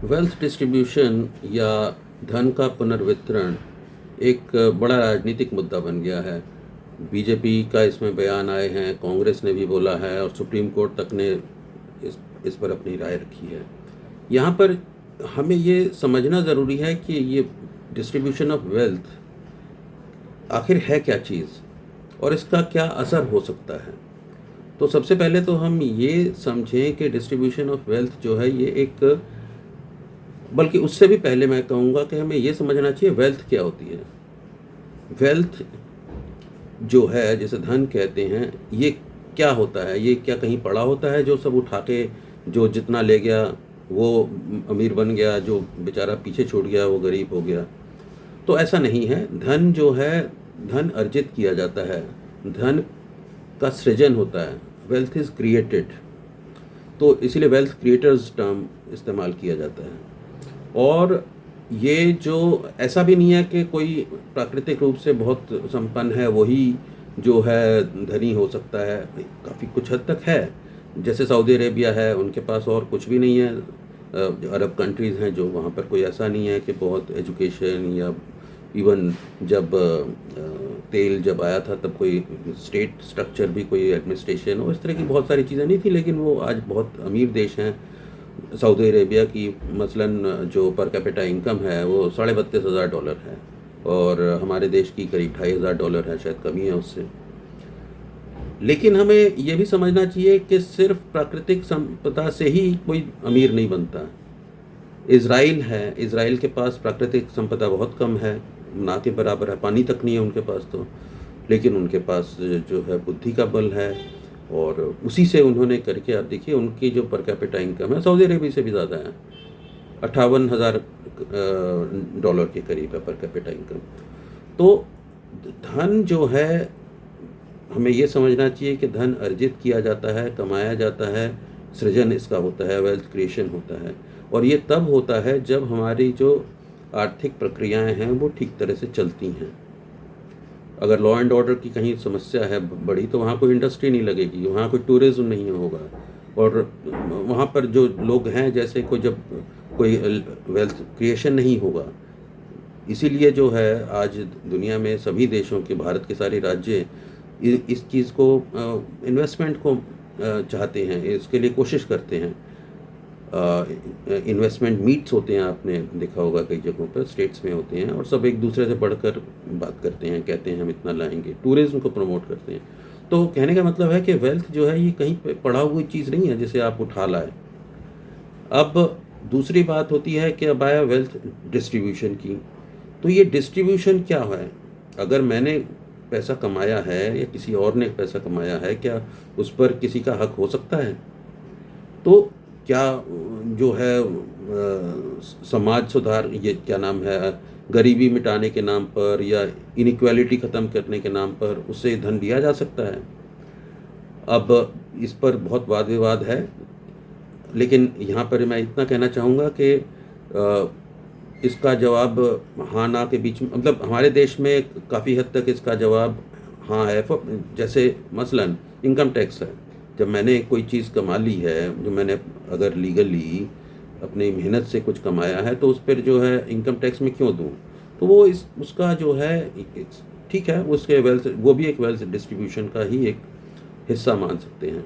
Wealth distribution या धन का पुनर्वितरण एक बड़ा राजनीतिक मुद्दा बन गया है। बीजेपी का इसमें बयान आए हैं, कांग्रेस ने भी बोला है और सुप्रीम कोर्ट तक ने इस पर अपनी राय रखी है। यहाँ पर हमें ये समझना ज़रूरी है कि ये डिस्ट्रीब्यूशन ऑफ वेल्थ आखिर है क्या चीज़ और इसका क्या असर हो सकता है। तो सबसे पहले तो हम ये समझें कि डिस्ट्रीब्यूशन ऑफ वेल्थ जो है ये एक, बल्कि उससे भी पहले मैं कहूँगा कि हमें ये समझना चाहिए वेल्थ क्या होती है। वेल्थ जो है, जिसे धन कहते हैं, ये क्या होता है? ये क्या कहीं पड़ा होता है जो सब उठा के जो जितना ले गया वो अमीर बन गया, जो बेचारा पीछे छूट गया वो गरीब हो गया? तो ऐसा नहीं है। धन जो है, धन अर्जित किया जाता है, धन का सृजन होता है। वेल्थ इज़ क्रिएटेड, तो इसीलिए वेल्थ क्रिएटर्स टर्म इस्तेमाल किया जाता है। और ये जो ऐसा भी नहीं है कि कोई प्राकृतिक रूप से बहुत संपन्न है वही जो है धनी हो सकता है, काफ़ी कुछ हद तक है। जैसे सऊदी अरेबिया है, उनके पास और कुछ भी नहीं है। जो अरब कंट्रीज़ हैं जो, वहाँ पर कोई ऐसा नहीं है कि बहुत एजुकेशन, या इवन जब तेल जब आया था तब कोई स्टेट स्ट्रक्चर भी, कोई एडमिनिस्ट्रेशन और इस तरह की बहुत सारी चीज़ें नहीं थी, लेकिन वो आज बहुत अमीर देश हैं। सऊदी अरेबिया की मसलन जो पर कैपिटा इनकम है वो $32,500 है और हमारे देश की करीब $2,500 है, शायद कमी है उससे। लेकिन हमें ये भी समझना चाहिए कि सिर्फ प्राकृतिक संपदा से ही कोई अमीर नहीं बनता। इज़राइल है, इज़राइल के पास प्राकृतिक संपदा बहुत कम है, ना के बराबर है, पानी तक नहीं है उनके पास तो, लेकिन उनके पास जो है बुद्धि का बल है और उसी से उन्होंने करके, आप देखिए उनकी जो पर कैपिटा इनकम है सऊदी अरेबिया से भी ज़्यादा है, $58,000 के करीब है पर कैपिटा इनकम। तो धन जो है, हमें ये समझना चाहिए कि धन अर्जित किया जाता है, कमाया जाता है, सृजन इसका होता है, वेल्थ क्रिएशन होता है। और ये तब होता है जब हमारी जो आर्थिक प्रक्रियाएं हैं वो ठीक तरह से चलती हैं। अगर लॉ एंड ऑर्डर की कहीं समस्या है बड़ी, तो वहाँ कोई इंडस्ट्री नहीं लगेगी, वहाँ कोई टूरिज्म नहीं होगा, और वहाँ पर जो लोग हैं, जैसे कोई जब कोई वेल्थ क्रिएशन नहीं होगा। इसीलिए जो है आज दुनिया में सभी देशों के, भारत के सारे राज्य इस चीज़ को, इन्वेस्टमेंट को चाहते हैं, इसके लिए कोशिश करते हैं। इन्वेस्टमेंट मीट्स होते हैं, आपने देखा होगा कई जगहों पर, स्टेट्स में होते हैं, और सब एक दूसरे से बढ़कर बात करते हैं, कहते हैं हम इतना लाएंगे, टूरिज्म को प्रमोट करते हैं। तो कहने का मतलब है कि वेल्थ जो है ये कहीं पे पड़ा हुई चीज़ नहीं है जिसे आप उठा लाए। अब दूसरी बात होती है कि अब आया वेल्थ डिस्ट्रीब्यूशन की। तो ये डिस्ट्रीब्यूशन क्या है? अगर मैंने पैसा कमाया है या किसी और ने पैसा कमाया है, क्या उस पर किसी का हक हो सकता है? तो क्या जो है समाज सुधार, ये क्या नाम है, गरीबी मिटाने के नाम पर या इनइक्वालिटी ख़त्म करने के नाम पर उसे धन दिया जा सकता है? अब इस पर बहुत वाद विवाद है, लेकिन यहाँ पर मैं इतना कहना चाहूँगा कि इसका जवाब हाँ ना के बीच में, मतलब हमारे देश में काफ़ी हद तक इसका जवाब हाँ है। जैसे मसलन इनकम टैक्स है। जब मैंने कोई चीज़ कमा ली है, जो मैंने अगर लीगली अपनी मेहनत से कुछ कमाया है, तो उस पर जो है इनकम टैक्स में क्यों दूँ? तो वो उसका जो है, ठीक है, उसके वेल्थ, वो भी एक वेल्थ डिस्ट्रीब्यूशन का ही एक हिस्सा मान सकते हैं।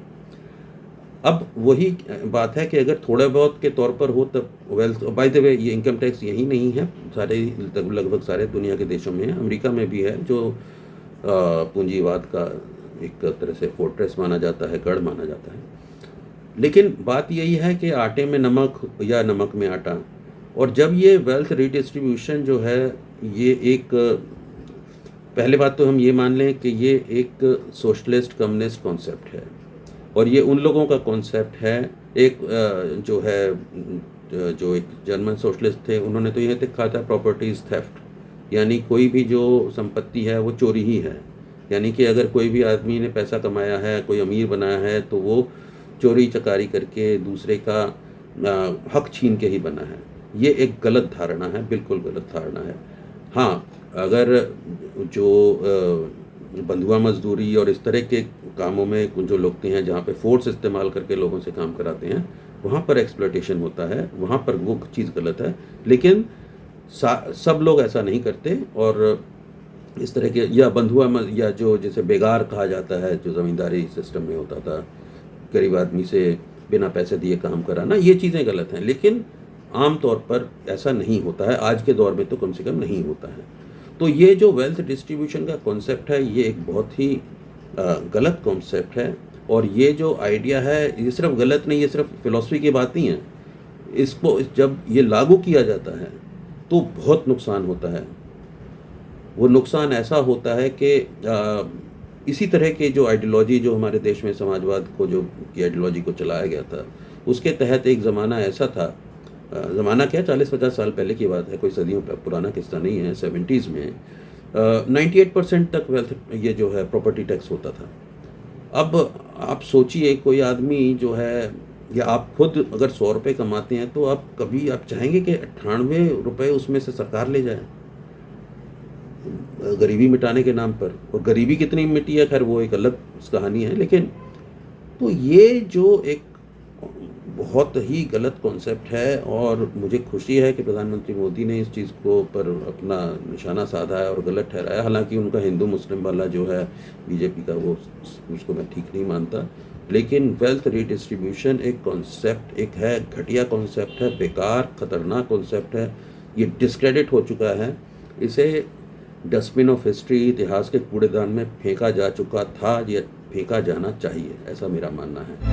अब वही बात है कि अगर थोड़ा बहुत के तौर पर हो तब वेल्थ, बाय द वे ये इनकम टैक्स यही नहीं है, सारे लगभग सारे दुनिया के देशों में है, अमेरिका में भी है, जो पूंजीवाद का एक तरह से फोर्ट्रेस माना जाता है, गढ़ माना जाता है। लेकिन बात यही है कि आटे में नमक या नमक में आटा। और जब ये वेल्थ रिडिस्ट्रीब्यूशन जो है, ये एक, पहले बात तो हम ये मान लें कि ये एक सोशलिस्ट कम्युनिस्ट कॉन्सेप्ट है, और ये उन लोगों का कॉन्सेप्ट है। एक जो है, जो एक जर्मन सोशलिस्ट थे, उन्होंने तो ये लिखा था प्रॉपर्टीज थेफ्ट, यानी कोई भी जो संपत्ति है वो चोरी ही है। यानी कि अगर कोई भी आदमी ने पैसा कमाया है, कोई अमीर बनाया है, तो वो चोरी चकारी करके दूसरे का हक छीन के ही बना है। ये एक गलत धारणा है, बिल्कुल गलत धारणा है। हाँ, अगर जो बंधुआ मजदूरी और इस तरह के कामों में जो लोग हैं, जहाँ पे फोर्स इस्तेमाल करके लोगों से काम कराते हैं, वहाँ पर एक्सप्लॉयटेशन होता है, वहाँ पर वो चीज़ गलत है। लेकिन सब लोग ऐसा नहीं करते और इस तरह के या बंधुआ म या जो जैसे बेगार कहा जाता है, जो ज़मींदारी सिस्टम में होता था, गरीब आदमी से बिना पैसे दिए काम कराना, ये चीज़ें गलत हैं। लेकिन आम तौर पर ऐसा नहीं होता है, आज के दौर में तो कम से कम नहीं होता है। तो ये जो वेल्थ डिस्ट्रीब्यूशन का कॉन्सेप्ट है, ये एक बहुत ही गलत कॉन्सेप्ट है और ये जो आइडिया है, ये सिर्फ़ गलत नहीं, ये सिर्फ़ फ़िलॉसफ़ी की बात नहीं है। इसको जब ये लागू किया जाता है, तो बहुत नुकसान होता है। वो नुकसान ऐसा होता है कि इसी तरह के जो आइडियोलॉजी जो हमारे देश में समाजवाद को जो की आइडियोलॉजी को चलाया गया था, उसके तहत एक ज़माना ऐसा था, ज़माना क्या 40-50 साल पहले की बात है, कोई सदियों पुराना किस्सा नहीं है, 70s में 98% तक वेल्थ ये जो है प्रॉपर्टी टैक्स होता था। अब आप सोचिए कोई आदमी जो है या आप खुद अगर ₹100 कमाते हैं, तो आप कभी आप चाहेंगे कि ₹98 उसमें से सरकार ले जाए? गरीबी मिटाने के नाम पर। और गरीबी कितनी मिटी है, खैर वो एक अलग कहानी है। लेकिन तो ये जो एक बहुत ही गलत कॉन्सेप्ट है और मुझे खुशी है कि प्रधानमंत्री मोदी ने इस चीज़ को पर अपना निशाना साधा है और गलत ठहराया। हालाँकि उनका हिंदू मुस्लिम वाला जो है बीजेपी का, वो उसको मैं ठीक नहीं मानता। लेकिन वेल्थ रीडिस्ट्रीब्यूशन एक कॉन्सेप्ट एक है, घटिया कॉन्सेप्ट है, बेकार, खतरनाक कॉन्सेप्ट है। ये डिस्क्रेडिट हो चुका है। इसे डस्टबिन ऑफ हिस्ट्री, इतिहास के कूड़ेदान में फेंका जा चुका था, या फेंका जाना चाहिए, ऐसा मेरा मानना है।